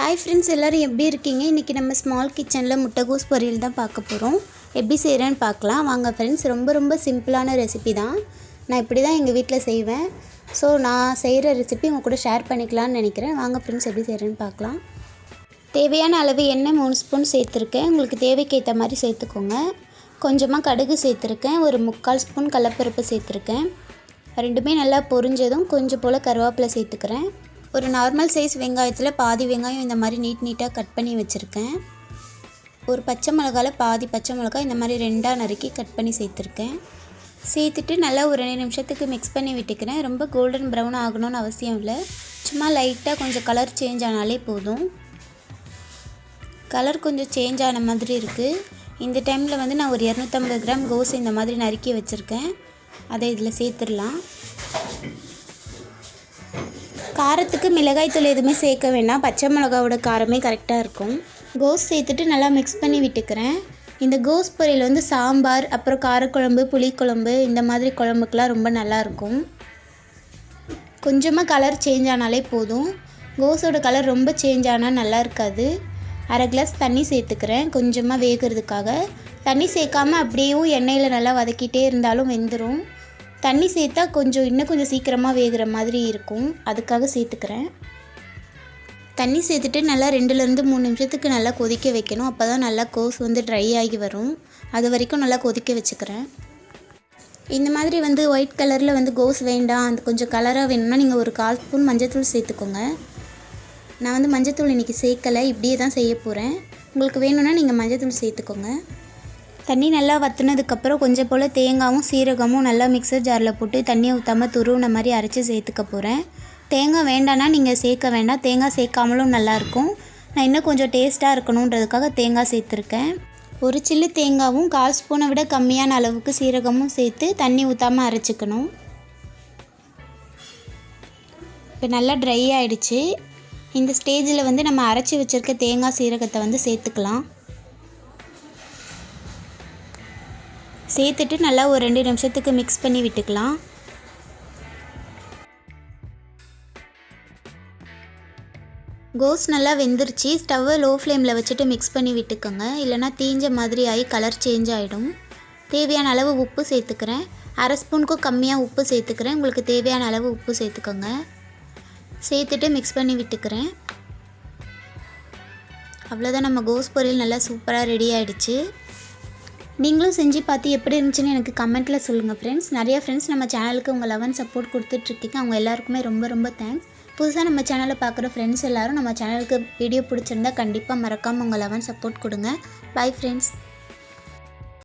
Hi friends, எல்லோரும் எப்படி இருக்கீங்க? இன்றைக்கி நம்ம ஸ்மால் கிச்சனில் முட்டைகோஸ் பொரியல் தான் பார்க்க போகிறோம். எப்படி செய்கிறேன்னு பார்க்கலாம் வாங்க ஃப்ரெண்ட்ஸ். ரொம்ப சிம்பிளான ரெசிபி தான். நான் இப்படி தான் எங்கள் வீட்டில் செய்வேன். ஸோ நான் செய்கிற ரெசிபி உங்கள் கூட ஷேர் பண்ணிக்கலான்னு நினைக்கிறேன். வாங்க ஃப்ரெண்ட்ஸ், எப்படி செய்கிறேன்னு பார்க்கலாம். தேவையான அளவு எண்ணெய் 3 ஸ்பூன் சேர்த்துருக்கேன். உங்களுக்கு தேவைக்கு ஏற்ற மாதிரி சேர்த்துக்கோங்க. கொஞ்சமாக கடுகு சேர்த்துருக்கேன். ஒரு 3/4 ஸ்பூன் கடலப்பருப்பு சேர்த்துருக்கேன். ரெண்டுமே நல்லா பொரிஞ்சதும் கொஞ்சம் போல் கருவேப்பிலை சேர்த்துக்கிறேன். ஒரு நார்மல் சைஸ் வெங்காயத்தில் பாதி வெங்காயம் இந்த மாதிரி நீட்டாக கட் பண்ணி வச்சுருக்கேன். ஒரு பச்சை மிளகாவில் பாதி பச்சை மிளகாய் இந்த மாதிரி 2ஆக நறுக்கி கட் பண்ணி சேர்த்துருக்கேன். சேர்த்துட்டு நல்லா ஒரு 2 நிமிஷத்துக்கு மிக்ஸ் பண்ணி விட்டுக்கிறேன். ரொம்ப கோல்டன் ப்ரௌன் ஆகணும்னு அவசியம் இல்லை. சும்மா லைட்டாக கொஞ்சம் கலர் சேஞ்ச் ஆனாலே போதும். கலர் கொஞ்சம் சேஞ்ச் ஆன மாதிரி இருக்குது. இந்த டைமில் நான் ஒரு 250 கிராம் கோஸ் இந்த மாதிரி நறுக்கி வச்சுருக்கேன். அதை இதில் சேர்த்துடலாம். காரத்துக்கு மிளகாய்த்தூள் எதுவுமே சேர்க்க வேண்டாம். பச்சை மிளகாவோட காரமே கரெக்டாக இருக்கும். கோஸ் சேர்த்துட்டு நல்லா மிக்ஸ் பண்ணி விட்டுக்கிறேன். இந்த கோஸ் பொரியல் சாம்பார், அப்புறம் காரக்குழம்பு, புளிக்குழம்பு இந்த மாதிரி குழம்புக்கெலாம் ரொம்ப நல்லாயிருக்கும். கொஞ்சமாக கலர் சேஞ்ச் ஆனாலே போதும். கோஸோட கலர் ரொம்ப சேஞ்ச் ஆனால் நல்லா இருக்காது. 1/2 கிளாஸ் தண்ணி சேர்த்துக்கிறேன் கொஞ்சமாக வேகிறதுக்காக. தண்ணி சேர்க்காமல் அப்படியும் எண்ணெயில் நல்லா வதக்கிட்டே இருந்தாலும் வெந்துடும். தண்ணி சேர்த்தா இன்னும் கொஞ்சம் சீக்கிரமாக வேகிற மாதிரி இருக்கும். அதுக்காக சேர்த்துக்கிறேன். தண்ணி சேர்த்துட்டு நல்லா 2லேருந்து 3 நிமிஷத்துக்கு நல்லா கொதிக்க வைக்கணும். அப்போ தான் நல்லா கோஸ் ட்ரை ஆகி வரும். அது வரைக்கும் நல்லா கொதிக்க வச்சுக்கிறேன். இந்த மாதிரி ஒயிட் கலரில் கோஸ் வேண்டாம், அது கொஞ்சம் கலராக வேணும்னா நீங்கள் ஒரு 1/4 ஸ்பூன் மஞ்சத்தூள் சேர்த்துக்கோங்க. நான் மஞ்சத்தூள் இன்றைக்கி சேர்க்கலை, இப்படியே தான் செய்ய போகிறேன். உங்களுக்கு வேணும்னா நீங்கள் மஞ்சத்தூள் சேர்த்துக்கோங்க. தண்ணி நல்லா வற்றினதுக்கப்புறம் கொஞ்சம் போல் தேங்காயும் சீரகமும் நல்லா மிக்சர் ஜாரில் போட்டு தண்ணியை ஊற்றாமல் துருவின மாதிரி அரைச்சி சேர்த்துக்க போகிறேன். தேங்காய் வேண்டான்னா நீங்கள் சேர்க்க வேண்டாம். தேங்காய் சேர்க்காமலும் நல்லாயிருக்கும். நான் இன்னும் கொஞ்சம் டேஸ்ட்டாக இருக்கணுன்றதுக்காக தேங்காய் சேர்த்துருக்கேன். ஒரு சில்லு தேங்காயும் 1/4 ஸ்பூனை விட கம்மியான அளவுக்கு சீரகமும் சேர்த்து தண்ணி ஊற்றாமல் அரைச்சிக்கணும். இப்போ நல்லா ட்ரை ஆகிடுச்சு. இந்த ஸ்டேஜில் நம்ம அரைச்சி வச்சுருக்க தேங்காய் சீரகத்தை சேர்த்துக்கலாம். சேர்த்துட்டு நல்லா ஒரு 2 நிமிஷத்துக்கு மிக்ஸ் பண்ணி விட்டுக்கலாம். கோஸ் நல்லா வெந்துருச்சு. ஸ்டவ்வை லோ ஃப்ளேமில் வச்சுட்டு மிக்ஸ் பண்ணி விட்டுக்கோங்க. இல்லைனா தீஞ்ச மாதிரி ஆகி கலர் சேஞ்ச் ஆகிடும். தேவையான அளவு உப்பு சேர்த்துக்கிறேன். 1/2 ஸ்பூனுக்கும் கம்மியாக உப்பு சேர்த்துக்கிறேன். உங்களுக்கு தேவையான அளவு உப்பு சேர்த்துக்கோங்க. சேர்த்துட்டு மிக்ஸ் பண்ணி விட்டுக்கிறேன். அவ்வளோதான், நம்ம கோஸ் பொரியல் நல்லா சூப்பராக ரெடி ஆகிடுச்சு. நீங்களும் செஞ்சு பார்த்து எப்படி இருந்துச்சுன்னு எனக்கு கமெண்ட்டில் சொல்லுங்கள் ஃப்ரெண்ட்ஸ். நிறையா ஃப்ரெண்ட்ஸ் நம்ம சேனலுக்கு உங்கள் லவ் அண்ட் சப்போர்ட் கொடுத்துட்ருக்கீங்க. அவங்க எல்லாருக்குமே ரொம்ப தேங்க்ஸ். புதுசாக நம்ம சேனலை பார்க்குற ஃப்ரெண்ட்ஸ் எல்லோரும் நம்ம சேனலுக்கு வீடியோ பிடிச்சிருந்தா கண்டிப்பாக மறக்காமல் உங்கள் லவ் அண்ட் சப்போர்ட் கொடுங்க. Bye friends.